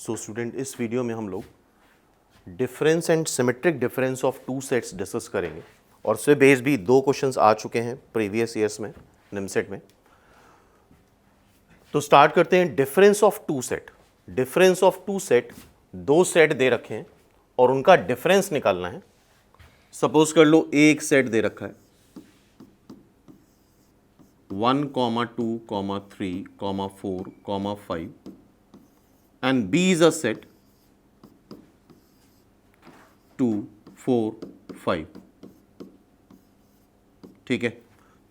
So student, इस video में हम लोग difference and symmetric difference of two sets discuss करेंगे और उससे बेस भी दो क्वेश्चंस आ चुके हैं प्रीवियस ईयर्स में निमसेट में। तो स्टार्ट करते हैं। Difference of two set. Difference of two set, दो सेट दे रखे हैं और उनका डिफरेंस निकालना है। सपोज कर लो एक सेट दे रखा है 1, 2, 3, 4, 5 and B is a set 2, 4, 5। ठीक है,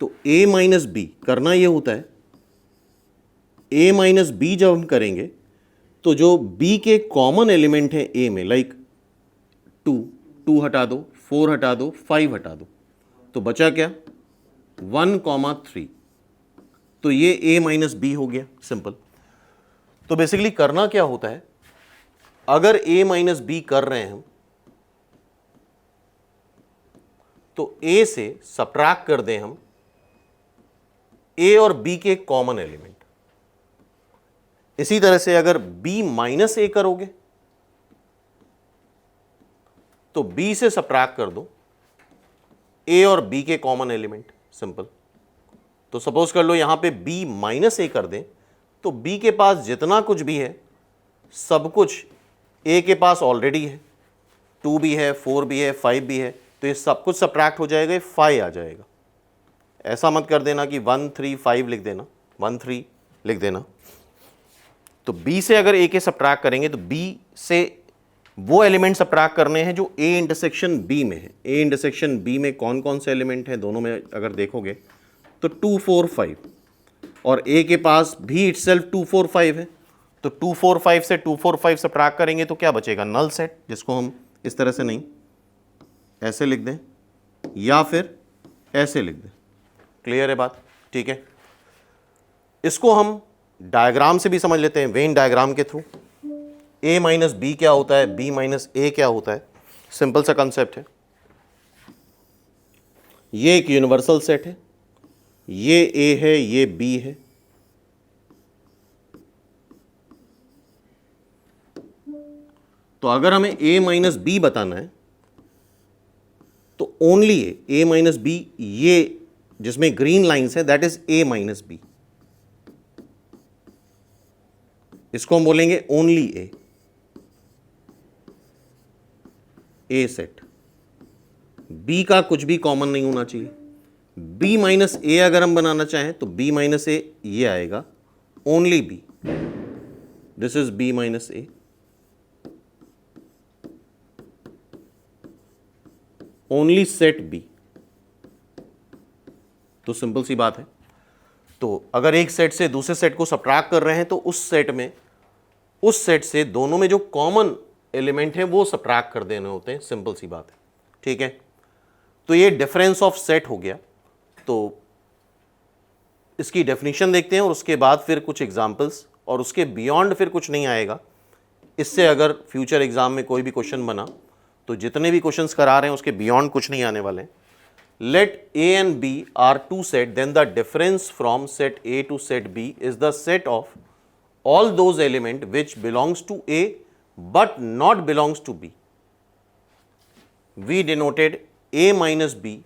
तो A माइनस बी करना यह होता है, A माइनस बी जब हम करेंगे तो जो B के कॉमन एलिमेंट है A में, लाइक 2 हटा दो, 4 हटा दो, 5 हटा दो, तो बचा क्या 1, 3। तो ये A माइनस बी हो गया, सिंपल। तो बेसिकली करना क्या होता है, अगर A माइनस बी कर रहे हैं हम तो A से सब्ट्रैक्ट कर दें हम A और B के कॉमन एलिमेंट। इसी तरह से अगर B माइनस A करोगे तो B से सब्ट्रैक्ट कर दो A और B के कॉमन एलिमेंट, सिंपल। तो सपोज कर लो यहां पे B माइनस A कर दें तो B के पास जितना कुछ भी है सब कुछ A के पास ऑलरेडी है, 2 भी है, 4 भी है, 5 भी है, तो ये सब कुछ सब्ट्रैक्ट हो जाएगा, 5 आ जाएगा। ऐसा मत कर देना कि 1, 3, 5 लिख देना, 1, 3 लिख देना। तो B से अगर A के सब्ट्रैक्ट करेंगे तो B से वो एलिमेंट सब्ट्रैक्ट करने हैं जो A इंटरसेक्शन B में है। A इंटरसेक्शन B में कौन कौन से एलिमेंट हैं, दोनों में अगर देखोगे तो 2, 4, 5 और A के पास भी इटसेल्फ 2, 4, 5 है। तो 2, 4, 5 से 2, 4, 5 सब्ट्रैक्ट करेंगे तो क्या बचेगा, नल सेट, जिसको हम इस तरह से नहीं ऐसे लिख दें या फिर ऐसे लिख दें। क्लियर है बात? ठीक है, इसको हम डायग्राम से भी समझ लेते हैं, वेन डायग्राम के थ्रू। A माइनस बी क्या होता है, B माइनस A क्या होता है, सिंपल सा कंसेप्ट है। ये एक यूनिवर्सल सेट है, ये A है, ये B है। तो अगर हमें A माइनस बी बताना है तो ओनली A माइनस बी, ये जिसमें ग्रीन लाइंस है that is A minus B, इसको हम बोलेंगे ओनली A सेट। B का कुछ भी कॉमन नहीं होना चाहिए। B माइनस A अगर हम बनाना चाहें तो B माइनस A ये आएगा, only B, this is B minus A। Only set B। तो सिंपल सी बात है। तो अगर एक सेट से दूसरे सेट को सब्ट्रैक्ट कर रहे हैं तो उस सेट से दोनों में जो कॉमन एलिमेंट है वो सब्ट्रैक्ट कर देने होते हैं, सिंपल सी बात है। ठीक है, तो ये डिफरेंस ऑफ सेट हो गया। तो इसकी डेफिनेशन देखते हैं और उसके बाद फिर कुछ एग्जांपल्स, और उसके बियॉन्ड फिर कुछ नहीं आएगा। इससे अगर फ्यूचर एग्जाम में कोई भी क्वेश्चन बना तो जितने भी क्वेश्चंस करा रहे हैं उसके बियॉन्ड कुछ नहीं आने वाले। Let A and B are two set, then the difference from set A to set B is the set of all those element which belongs to A but not belongs to B. We denoted A minus B.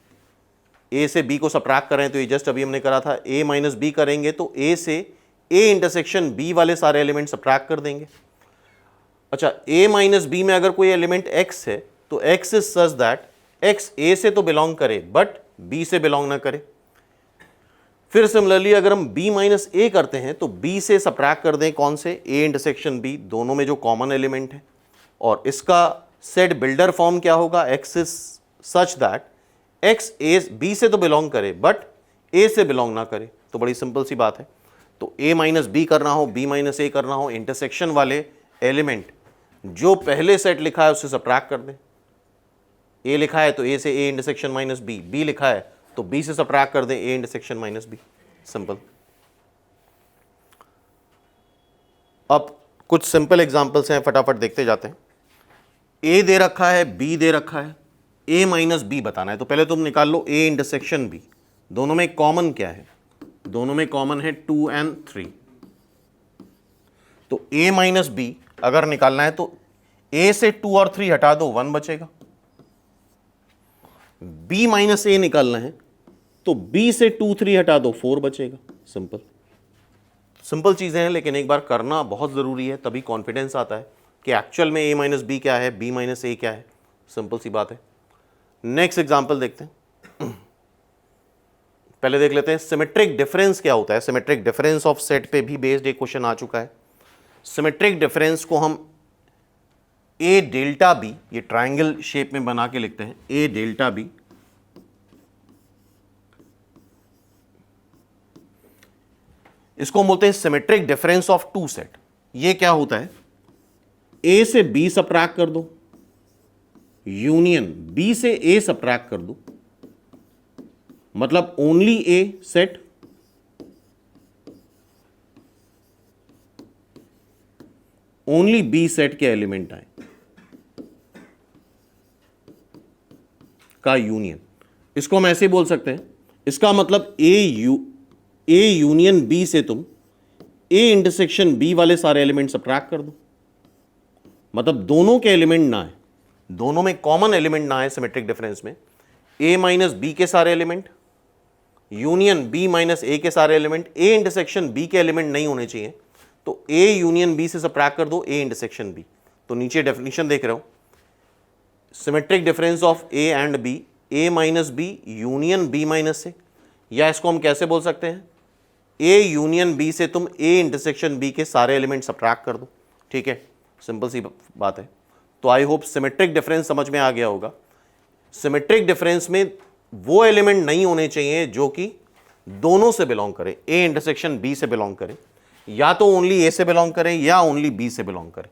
A से B को subtract करें तो ये just अभी हमने करा था, A minus B करेंगे तो A से A इंटरसेक्शन B वाले सारे एलिमेंट सब्ट्रैक्ट कर देंगे। अच्छा, A माइनस बी में अगर कोई एलिमेंट X है तो X is such that X A से तो बिलोंग करे बट B से बिलोंग ना करे। फिर सिमिलरली अगर हम B माइनस A करते हैं तो B से सब्ट्रैक्ट कर दें कौन से, A इंटरसेक्शन B, दोनों में जो कॉमन एलिमेंट है। और इसका सेट बिल्डर फॉर्म क्या होगा, X is such that X A B से तो बिलोंग करे बट A से बिलोंग ना करे। तो बड़ी सिंपल सी बात है। तो A माइनस बी करना हो, B माइनस A करना हो, इंटरसेक्शन वाले एलिमेंट जो पहले सेट लिखा है उससे सब्ट्रैक्ट कर दें। A लिखा है तो A से A intersection minus B, B लिखा है तो B से सब्ट्रैक्ट कर दें A intersection minus B, simple. अब कुछ सिंपल एग्जांपल्स हैं, फटाफट देखते जाते हैं। A दे रखा है, B दे रखा है, A माइनस B बताना है। तो पहले तुम निकाल लो A इंटरसेक्शन B, दोनों में कॉमन क्या है, दोनों में कॉमन है 2 and 3। तो A माइनस बी अगर निकालना है तो ए से 2 और 3 हटा दो 1 बचेगा। बी माइनस ए निकालना है तो बी से 2 3 हटा दो 4 बचेगा। सिंपल सिंपल चीजें हैं, लेकिन एक बार करना बहुत जरूरी है, तभी कॉन्फिडेंस आता है कि एक्चुअल में ए माइनस बी क्या है, बी माइनस ए क्या है। सिंपल सी बात है। नेक्स्ट एग्जांपल देखते हैं। पहले देख लेते हैं सिमेट्रिक डिफरेंस क्या होता है। सिमेट्रिक डिफरेंस ऑफ सेट पे भी बेस्ड एक क्वेश्चन आ चुका है। सिमेट्रिक डिफरेंस को हम ए डेल्टा बी, ये ट्राइंगल शेप में बना के लिखते हैं, ए डेल्टा बी इसको बोलते हैं symmetric difference of two set. ये क्या होता है, ए से बी सबट्रैक्ट कर दो, यूनियन बी से ए सबट्रैक्ट कर दो, मतलब ओनली ए सेट, ओनली बी सेट के एलिमेंट आए का यूनियन। इसको हम ऐसे बोल सकते हैं, इसका मतलब ए यूनियन बी से तुम ए इंटरसेक्शन बी वाले सारे एलिमेंट सबट्रैक्ट कर दो, मतलब दोनों के एलिमेंट ना आए, दोनों में कॉमन एलिमेंट ना आए सिमेट्रिक डिफरेंस में। ए माइनस बी के सारे एलिमेंट यूनियन बी माइनस ए के सारे एलिमेंट, ए इंटरसेक्शन बी के एलिमेंट नहीं होने चाहिए, तो ए यूनियन बी से सबट्रैक्ट कर दो ए इंटरसेक्शन बी। तो नीचे डेफिनेशन देख रहे हो, symmetric difference of A and B, A minus B union B minus A, या इसको हम कैसे बोल सकते हैं, ए यूनियन बी से तुम ए इंटरसेक्शन बी के सारे एलिमेंट सबट्रैक्ट कर दो। ठीक है, सिंपल सी बात है। तो आई होप सिमेट्रिक डिफरेंस समझ में आ गया होगा। सिमेट्रिक डिफरेंस में वो एलिमेंट नहीं होने चाहिए जो कि दोनों से बिलोंग करे, ए इंटरसेक्शन बी से बिलोंग करे, या तो ओनली ए से बिलोंग करे या ओनली बी से बिलोंग करे।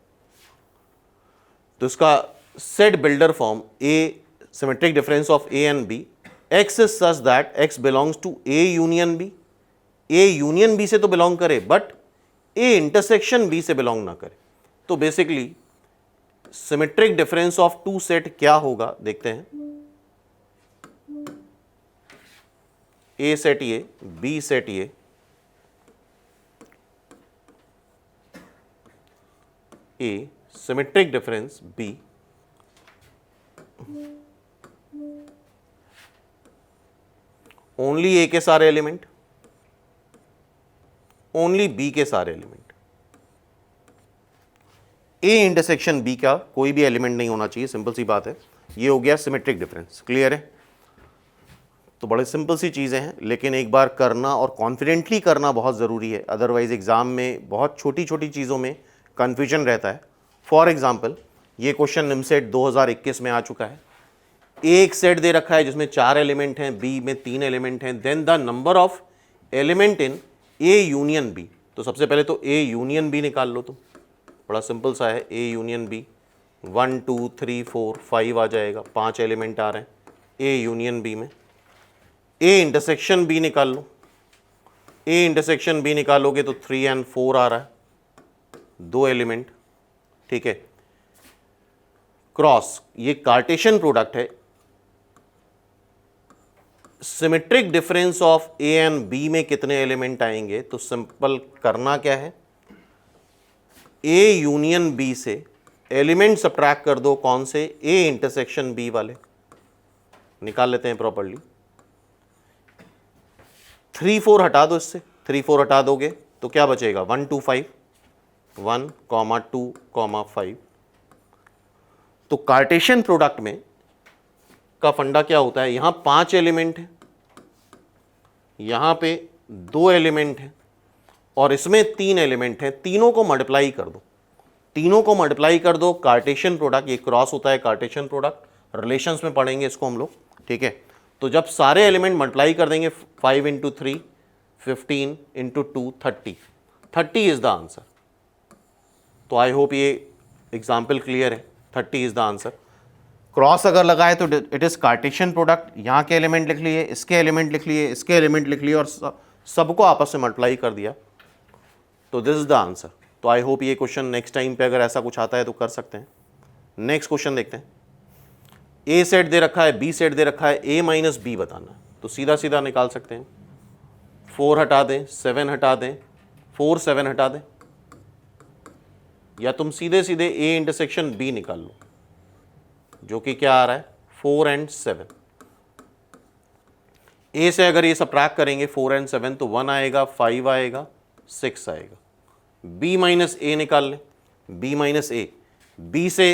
तो इसका set builder form A symmetric difference of A and B, x is such that x belongs to A union B, A union B से तो बिलोंग करे बट ए इंटरसेक्शन बी से belong ना करे। तो basically symmetric difference of two set क्या होगा देखते हैं, A set A, B set A, A symmetric difference B, only A के सारे एलिमेंट, ओनली बी के सारे एलिमेंट, ए इंटरसेक्शन बी का कोई भी एलिमेंट नहीं होना चाहिए। सिंपल सी बात है, ये हो गया सिमेट्रिक डिफरेंस। क्लियर है? तो बड़े सिंपल सी चीज़ें हैं, लेकिन एक बार करना और कॉन्फिडेंटली करना बहुत ज़रूरी है, अदरवाइज एग्जाम में बहुत छोटी छोटी चीज़ों में कन्फ्यूजन रहता है। फॉर एग्जाम्पल ये क्वेश्चन निमसेट 2021 में आ चुका है। एक सेट दे रखा है जिसमें 4 एलिमेंट हैं, बी में 3 एलिमेंट हैं, then the number of element in A union B. तो सबसे पहले तो ए यूनियन बी निकाल लो, तो बड़ा सिंपल सा है, ए यूनियन बी 1 2 3 4 5 आ जाएगा, 5 एलिमेंट आ रहे हैं ए यूनियन बी में। ए इंटरसेक्शन बी निकाल लो, ए इंटरसेक्शन बी निकालोगे तो 3 एंड 4 आ रहा है, 2 एलिमेंट। ठीक है, क्रॉस, ये कार्टेशियन प्रोडक्ट है। Symmetric difference of A and B में कितने एलिमेंट आएंगे, तो सिंपल करना क्या है, ए यूनियन बी से एलिमेंट सबट्रैक्ट कर दो, कौन से, ए इंटरसेक्शन बी वाले। निकाल लेते हैं प्रॉपर्ली, 3 4 हटा दो, इससे 3 4 हटा दोगे तो क्या बचेगा, 1 2 5, 1 2 5। तो कार्टेशियन प्रोडक्ट में का फंडा क्या होता है, यहां 5 एलिमेंट है, यहां पे 2 एलिमेंट है और इसमें 3 एलिमेंट है, तीनों को मल्टीप्लाई कर दो, तीनों को मल्टीप्लाई कर दो। कार्टेशियन प्रोडक्ट, ये क्रॉस होता है कार्टेशियन प्रोडक्ट, रिलेशंस में पढ़ेंगे इसको हम लोग। ठीक है, तो जब सारे एलिमेंट मल्टीप्लाई कर देंगे, 5 × 3 15 × 2 30 इज द आंसर। तो आई होप ये एग्जाम्पल क्लियर है, 30 इज द आंसर। क्रॉस अगर लगाए तो इट इज कार्टेशियन प्रोडक्ट, यहाँ के एलिमेंट लिख लिए, इसके एलिमेंट लिख लिए, इसके एलिमेंट लिख लिए और सबको आपस में मल्टीप्लाई कर दिया, तो दिस इज द आंसर। तो आई होप ये क्वेश्चन नेक्स्ट टाइम पे अगर ऐसा कुछ आता है तो कर सकते हैं। नेक्स्ट क्वेश्चन देखते हैं, ए सेट दे रखा है, बी सेट दे रखा है, ए माइनस बी बताना है, तो सीधा सीधा निकाल सकते हैं। 4 हटा दें, 7 हटा दें, 4 7 हटा दें, या तुम सीधे सीधे A इंटरसेक्शन B निकाल लो, जो कि क्या आ रहा है 4 and 7। A से अगर ये सबट्रैक्ट करेंगे 4 and 7 तो 1 आएगा, 5 आएगा, 6 आएगा। B माइनस A निकाल लें, B माइनस A, B से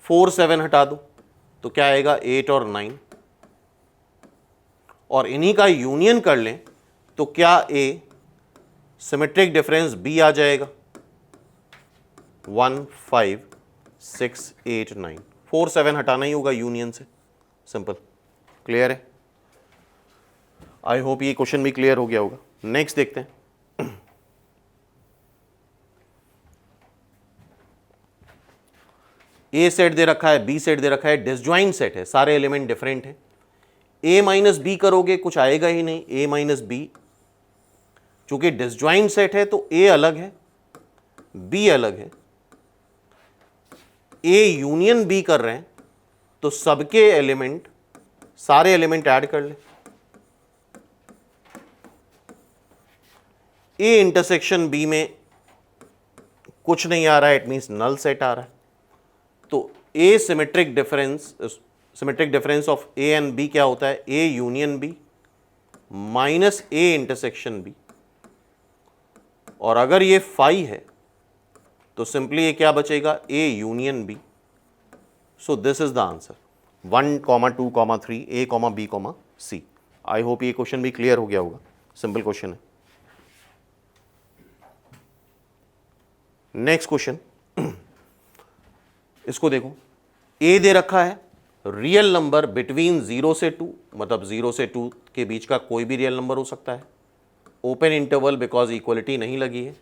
4 7 हटा दो तो क्या आएगा 8 और 9, और इन्हीं का यूनियन कर लें तो क्या A सिमेट्रिक डिफरेंस B आ जाएगा 1 5 6 8 9। 4 7 हटाना ही होगा यूनियन से, सिंपल। क्लियर है? आई होप ये क्वेश्चन भी क्लियर हो गया होगा। नेक्स्ट देखते हैं। ए सेट दे रखा है, बी सेट दे रखा है, डिसजॉइंट सेट है, सारे एलिमेंट डिफरेंट हैं। ए माइनस बी करोगे कुछ आएगा ही नहीं, ए माइनस बी, चूंकि डिसजॉइंट सेट है तो ए अलग है, बी अलग है। ए यूनियन बी कर रहे हैं तो सबके एलिमेंट, सारे एलिमेंट ऐड कर ले। ए इंटरसेक्शन बी में कुछ नहीं आ रहा है, इट मींस नल सेट आ रहा है। तो A symmetric difference of A and B क्या होता है, A union B minus A intersection B. और अगर ये फाई है तो सिंपली ये क्या बचेगा, A union B. So this is the answer 1, 2, 3, A, B, C। I hope ये क्वेश्चन भी क्लियर हो गया होगा, सिंपल क्वेश्चन है। नेक्स्ट क्वेश्चन, इसको देखो। ए दे रखा है रियल नंबर बिटवीन 0 से 2, मतलब 0 से 2 के बीच का कोई भी रियल नंबर हो सकता है। ओपन इंटरवल बिकॉज इक्वलिटी नहीं लगी है।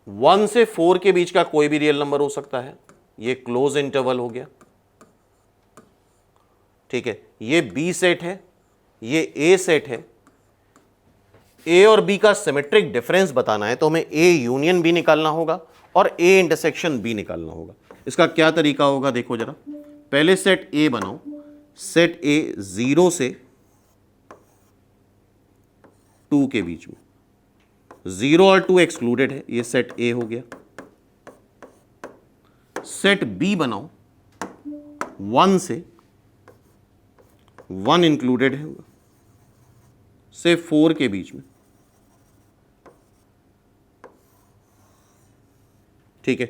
1 से 4 के बीच का कोई भी रियल नंबर हो सकता है, ये क्लोज इंटरवल हो गया। ठीक है, ये बी सेट है, ये ए सेट है। ए और बी का सिमेट्रिक डिफरेंस बताना है तो हमें ए यूनियन बी निकालना होगा और ए इंटरसेक्शन बी निकालना होगा। इसका क्या तरीका होगा देखो जरा। पहले सेट ए बनाओ, सेट ए 0 से 2 के बीच में, 0 और 2 एक्सक्लूडेड है, ये सेट ए हो गया। सेट बी बनाओ 1 से 1 इंक्लूडेड है से 4 के बीच में। ठीक है,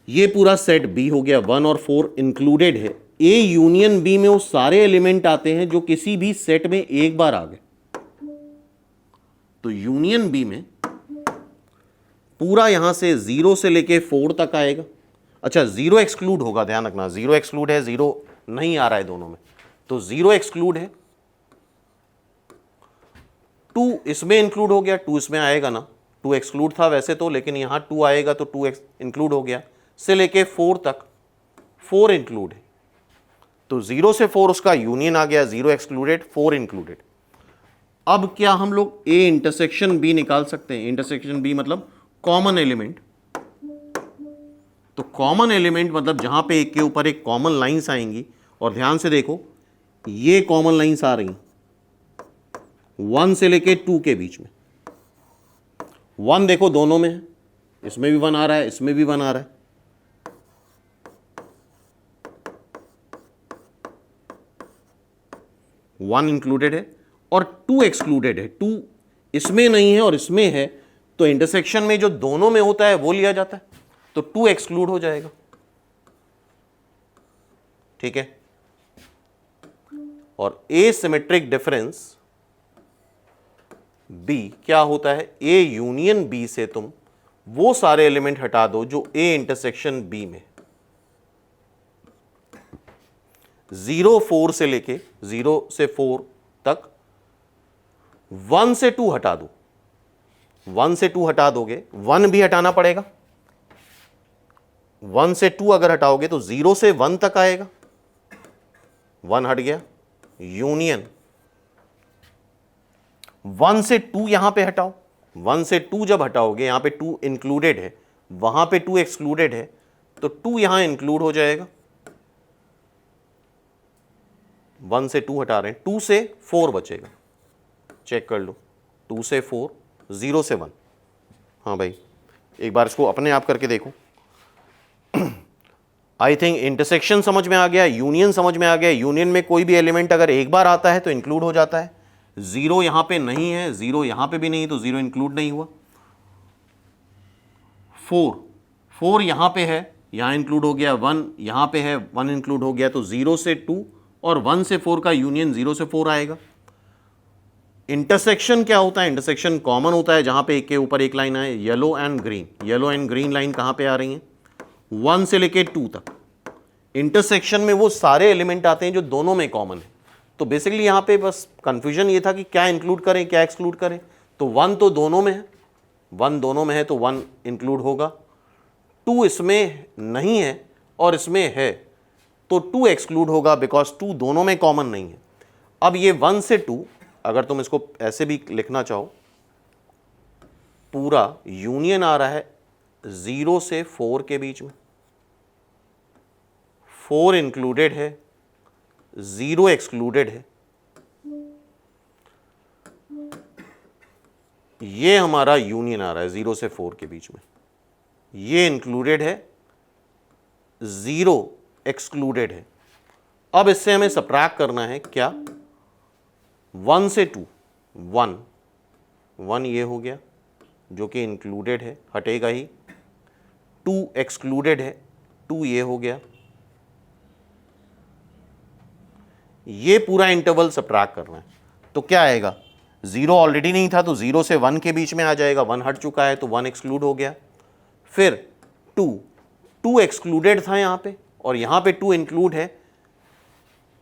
ये पूरा सेट बी हो गया, 1 और 4 इंक्लूडेड है। ए यूनियन बी में वो सारे एलिमेंट आते हैं जो किसी भी सेट में एक बार आ गए। तो यूनियन बी में पूरा यहां से 0 से लेके 4 तक आएगा। अच्छा, 0 एक्सक्लूड होगा, ध्यान रखना 0 एक्सक्लूड है, 0 नहीं आ रहा है दोनों में, तो 0 एक्सक्लूड है। 2 इसमें इंक्लूड हो गया, 2 इसमें आएगा ना, 2 एक्सक्लूड था वैसे तो, लेकिन यहां 2 आएगा तो 2 इंक्लूड हो गया। से लेके 4 तक 4 इंक्लूड है, तो 0 से 4 उसका यूनियन आ गया, 0 एक्सक्लूडेड 4 इंक्लूडेड। अब क्या हम लोग ए इंटरसेक्शन बी निकाल सकते हैं? इंटरसेक्शन बी मतलब कॉमन एलिमेंट। तो कॉमन एलिमेंट मतलब जहां पे एक के ऊपर एक कॉमन लाइंस आएंगी, और ध्यान से देखो ये कॉमन लाइंस आ रही 1 से लेके 2 के बीच में। 1 देखो दोनों में है, इसमें भी 1 आ रहा है, इसमें भी 1 आ रहा है। वन इंक्लूडेड है और 2 एक्सक्लूडेड है, 2 इसमें नहीं है और इसमें है, तो इंटरसेक्शन में जो दोनों में होता है वो लिया जाता है, तो 2 एक्सक्लूड हो जाएगा। ठीक है, और ए सिमेट्रिक डिफरेंस बी क्या होता है, ए यूनियन बी से तुम वो सारे एलिमेंट हटा दो जो ए इंटरसेक्शन बी में। 0 4 से लेके 0 से 4 तक 1 से 2 हटा दो, 1 से 2 हटा दोगे, 1 भी हटाना पड़ेगा। 1 से 2 अगर हटाओगे तो 0 से 1 तक आएगा, 1 हट गया, यूनियन 1 से 2 यहां पे हटाओ, 1 से 2 जब हटाओगे, यहां पे 2 इंक्लूडेड है, वहां पे 2 एक्सक्लूडेड है, तो 2 यहां इंक्लूड हो जाएगा। 1 से 2 हटा रहे हैं, 2 से 4 बचेगा, चेक कर लो, 2 से 4, 0 से 1। हाँ भाई, एक बार इसको अपने आप करके देखो। आई थिंक इंटरसेक्शन समझ में आ गया, यूनियन समझ में आ गया। यूनियन में कोई भी एलिमेंट अगर एक बार आता है तो इंक्लूड हो जाता है। 0 यहां पे नहीं है, 0 यहां पे भी नहीं, तो 0 इंक्लूड नहीं हुआ। 4 यहां पे है, यहां इंक्लूड हो गया। 1 यहां पे है, 1 इंक्लूड हो गया। तो 0 से 2 और 1 से 4 का यूनियन 0 से 4 आएगा। इंटरसेक्शन क्या होता है? इंटरसेक्शन कॉमन होता है जहां पे एक के ऊपर एक लाइन आए। Yellow and green, yellow and green line कहां पे आ रही है? 1 से लेके 2 तक। इंटरसेक्शन में वो सारे एलिमेंट आते हैं जो दोनों में कॉमन है। तो बेसिकली यहां पे बस कंफ्यूजन ये था कि क्या इंक्लूड करें क्या एक्सक्लूड करें। तो 1 तो दोनों में है, 1 दोनों में है तो 1 इंक्लूड होगा। 2 इसमें नहीं है और इसमें है तो 2 एक्सक्लूड होगा, बिकॉज 2 दोनों में कॉमन नहीं है। अब ये 1 से 2, अगर तुम इसको ऐसे भी लिखना चाहो, पूरा यूनियन आ रहा है 0 से 4 के बीच में। 4 इंक्लूडेड है, 0 एक्सक्लूडेड है। ये हमारा यूनियन आ रहा है 0 से 4 के बीच में। ये इंक्लूडेड है, 0 एक्सक्लूडेड है। अब इससे हमें सबट्रैक्ट करना है क्या? 1 से 2, 1 ये हो गया जो कि इंक्लूडेड है, हटेगा ही। 2 एक्सक्लूडेड है, 2 ये हो गया। ये पूरा इंटरवल सबट्रैक्ट करना है तो क्या आएगा? 0 ऑलरेडी नहीं था तो 0 से 1 के बीच में आ जाएगा। 1 हट चुका है तो 1 एक्सक्लूड हो गया। फिर 2 एक्सक्लूडेड था यहां पे और यहां पे 2 इंक्लूड है,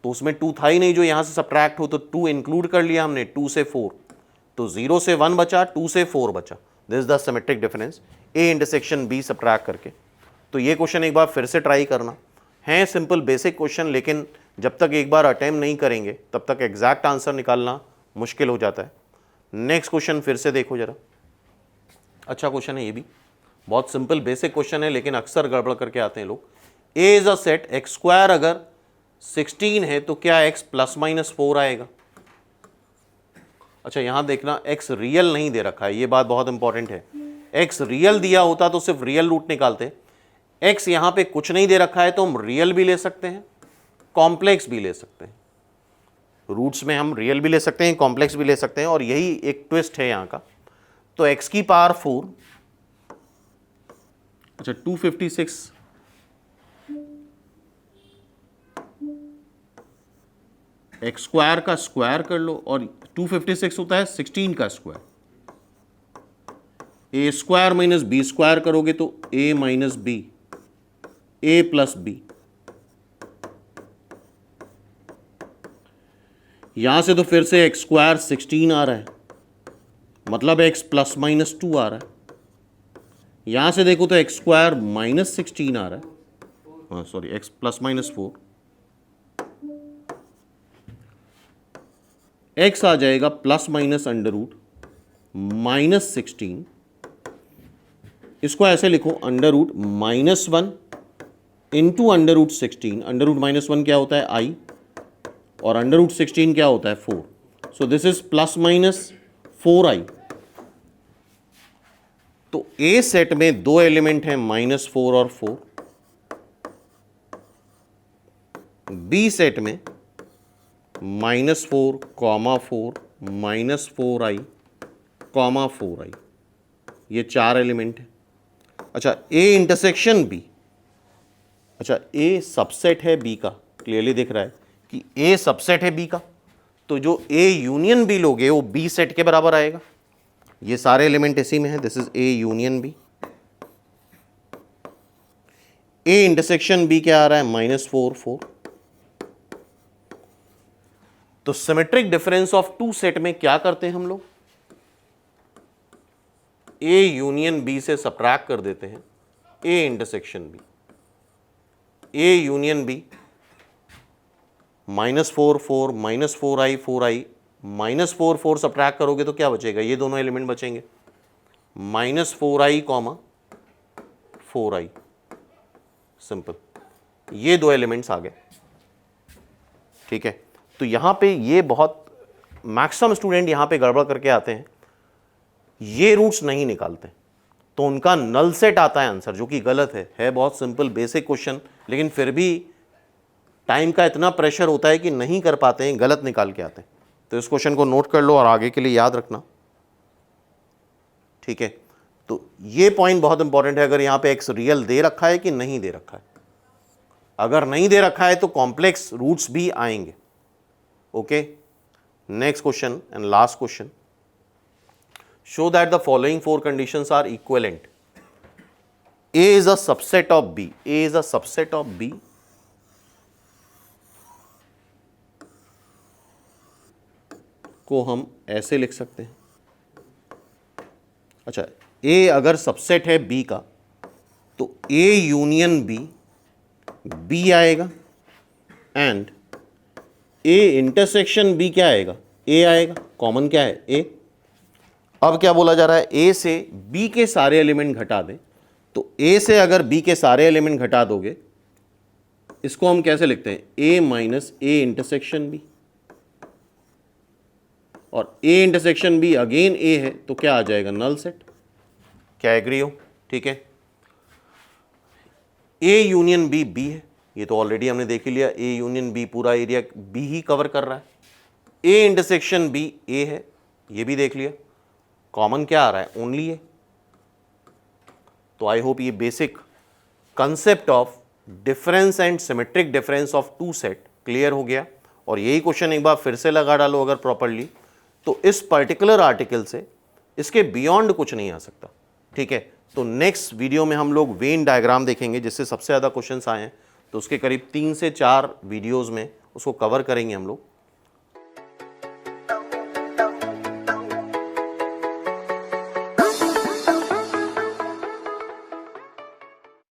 तो उसमें 2 था ही नहीं जो यहां से सबट्रैक्ट हो, तो 2 इंक्लूड कर लिया हमने। 2 से 4, तो 0 से 1 बचा, 2 से 4 बचा। This is the symmetric difference A intersection B subtract करके। तो ये क्वेश्चन एक बार फिर से ट्राई करना है, सिंपल बेसिक क्वेश्चन, लेकिन जब तक एक बार अटेम्प्ट नहीं करेंगे तब तक एग्जैक्ट आंसर निकालना मुश्किल हो जाता है। नेक्स्ट क्वेश्चन फिर से देखो जरा, अच्छा क्वेश्चन है ये भी, बहुत सिंपल बेसिक क्वेश्चन है लेकिन अक्सर गड़बड़ करके आते हैं लोग। A is a set, x square अगर 16 है तो क्या x ±4 आएगा? अच्छा यहां देखना, x रियल नहीं दे रखा है, ये बात बहुत इंपॉर्टेंट है। x रियल दिया होता तो सिर्फ रियल रूट निकालते। x यहां पे कुछ नहीं दे रखा है तो हम रियल भी ले सकते हैं, कॉम्प्लेक्स भी ले सकते हैं। रूट्स में हम रियल भी ले सकते हैं, कॉम्प्लेक्स भी ले सकते हैं, और यही एक ट्विस्ट है यहां का। तो x की पावर 4, अच्छा 256, एक्स स्क्वायर का स्क्वायर कर लो और 256 होता है 16 का square. A square minus B square करोगे तो a minus B, a plus B. यहां से तो फिर से एक्स स्क्वायर 16 आ रहा है, मतलब x ±2 आ रहा है। यहां से देखो तो एक्स स्क्वायर -16 आ रहा है, हाँ सॉरी, x ±4। x आ जाएगा ±√-16। इसको ऐसे लिखो, √-1 इंटू √16। √-1 क्या होता है? i, और √16 क्या होता है? 4। सो दिस इज ±4i। तो ए सेट में दो एलिमेंट हैं, -4 और 4। बी सेट में -4, -4, -4i, -4i, ये 4 एलिमेंट है। अच्छा ए इंटरसेक्शन बी, अच्छा ए सबसेट है बी का, क्लियरली दिख रहा है कि ए सबसेट है बी का, तो जो ए यूनियन बी लोगे वो बी सेट के बराबर आएगा। ये सारे एलिमेंट इसी में है, this is A union B. A intersection B क्या आ रहा है? -4, 4। तो symmetric difference of two set में क्या करते हैं हम लोग? ए यूनियन बी से सबट्रैक्ट कर देते हैं A intersection B. A union B -4, 4, -4i, 4i, -4, 4 subtract करोगे तो क्या बचेगा? ये दोनों एलिमेंट बचेंगे, -4i, 4i, सिंपल। ये दो एलिमेंट्स आ गए, ठीक है। तो यहां पे ये बहुत मैक्सिमम स्टूडेंट यहां पे गड़बड़ करके आते हैं, ये रूट्स नहीं निकालते। तो उनका नल सेट आता है आंसर, जो कि गलत है बहुत सिंपल बेसिक क्वेश्चन, लेकिन फिर भी टाइम का इतना प्रेशर होता है कि नहीं कर पाते हैं, गलत निकाल के आते हैं। तो इस क्वेश्चन को नोट कर लो और आगे के लिए याद रखना, ठीक है। तो ये पॉइंट बहुत इंपॉर्टेंट है, अगर यहां पे एक्स रियल दे रखा है कि नहीं दे रखा है। अगर नहीं दे रखा है तो कॉम्प्लेक्स रूट्स भी आएंगे। Okay, next question and last question, show that the following 4 conditions are equivalent. A is a subset of B. A is a subset of B. को हम ऐसे लिख सकते हैं। अच्छा, A अगर सबसेट है B का तो A यूनियन B B आएगा, एंड A इंटरसेक्शन B क्या आएगा? A आएगा। कॉमन क्या है? A। अब क्या बोला जा रहा है? A से B के सारे एलिमेंट घटा दें। तो A से अगर B के सारे एलिमेंट घटा दोगे, इसको हम कैसे लिखते हैं? A minus A intersection B, और A intersection B again A है, तो क्या आ जाएगा? Null set. क्या एग्री हो? ठीक है। A यूनियन B B है, ये तो ऑलरेडी हमने देख ही लिया। A यूनियन B पूरा एरिया B ही कवर कर रहा है। A इंटरसेक्शन B A है, ये भी देख लिया। कॉमन क्या आ रहा है? Only A। तो आई होप ये basic concept of difference and symmetric difference of two set clear हो गया। और यही क्वेश्चन एक बार फिर से लगा डालो अगर प्रॉपरली, तो इस पर्टिकुलर आर्टिकल से इसके बियॉन्ड कुछ नहीं आ सकता। ठीक है, तो नेक्स्ट वीडियो में हम लोग वेन डायग्राम देखेंगे, जिससे सबसे ज़्यादा क्वेश्चंस आए हैं। तो उसके करीब 3 से 4 वीडियोज़ में उसको कवर करेंगे हम लोग।